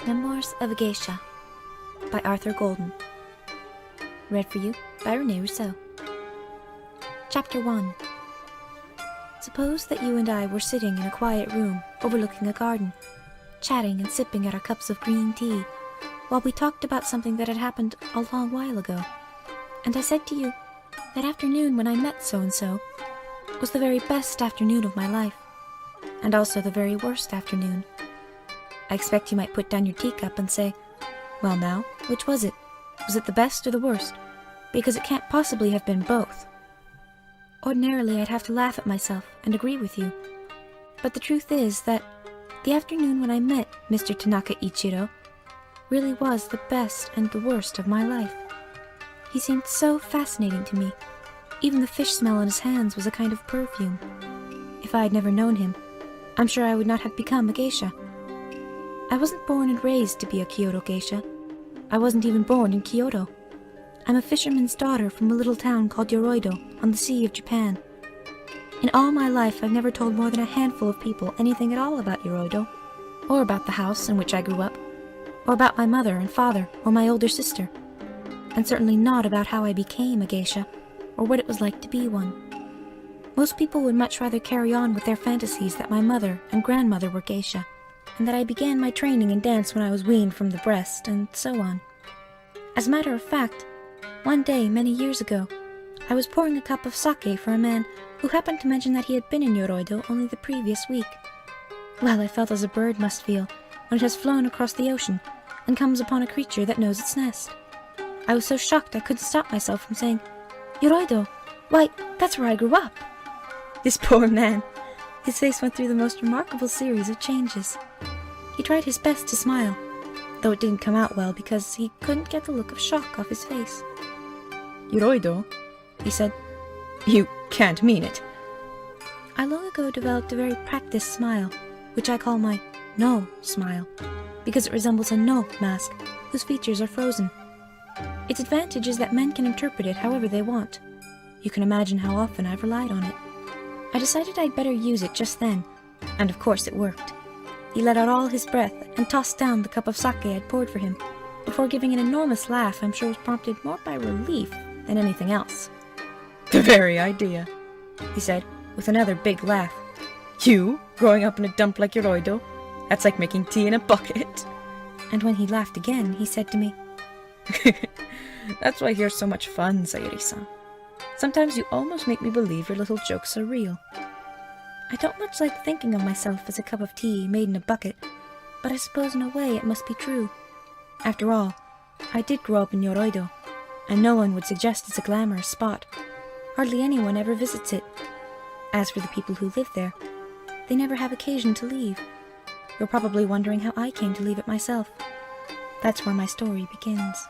Memoirs of a Geisha by Arthur Golden. Read for you by Renee Rousseau. Chapter 1. Suppose that you and I were sitting in a quiet room overlooking a garden, chatting and sipping at our cups of green tea, while we talked about something that had happened a long while ago. And I said to you, that afternoon when I met so-and-so was the very best afternoon of my life, and also the very worst afternoon. I expect you might put down your teacup and say, well now, which was it? Was it the best or the worst? Because it can't possibly have been both. Ordinarily, I'd have to laugh at myself and agree with you. But the truth is that the afternoon when I met Mr. Tanaka Ichiro really was the best and the worst of my life. He seemed so fascinating to me. Even the fish smell on his hands was a kind of perfume. If I had never known him, I'm sure I would not have become a geisha. I wasn't born and raised to be a Kyoto geisha. I wasn't even born in Kyoto. I'm a fisherman's daughter from a little town called Yoroido on the Sea of Japan. In all my life, I've never told more than a handful of people anything at all about Yoroido, or about the house in which I grew up, or about my mother and father or my older sister, and certainly not about how I became a geisha, or what it was like to be one. Most people would much rather carry on with their fantasies that my mother and grandmother were geisha, and that I began my training in dance when I was weaned from the breast, and so on. As a matter of fact, one day, many years ago, I was pouring a cup of sake for a man who happened to mention that he had been in Yoroido only the previous week. Well, I felt as a bird must feel when it has flown across the ocean and comes upon a creature that knows its nest. I was so shocked I couldn't stop myself from saying, "Yoroido? Why, that's where I grew up." This poor man! His face went through the most remarkable series of changes. He tried his best to smile, though it didn't come out well because he couldn't get the look of shock off his face. "Yoroido?" he said. "You can't mean it." I long ago developed a very practiced smile, which I call my no smile, because it resembles a no mask whose features are frozen. Its advantage is that men can interpret it however they want. You can imagine how often I've relied on it. I decided I'd better use it just then, and of course it worked. He let out all his breath and tossed down the cup of sake I'd poured for him, before giving an enormous laugh I'm sure was prompted more by relief than anything else. "The very idea," he said, with another big laugh. "You, growing up in a dump like Yoroido? That's like making tea in a bucket." And when he laughed again, he said to me, "That's why you're so much fun, Sayuri-san. Sometimes you almost make me believe your little jokes are real." I don't much like thinking of myself as a cup of tea made in a bucket, but I suppose in a way it must be true. After all, I did grow up in Yoroido, and no one would suggest it's a glamorous spot. Hardly anyone ever visits it. As for the people who live there, they never have occasion to leave. You're probably wondering how I came to leave it myself. That's where my story begins.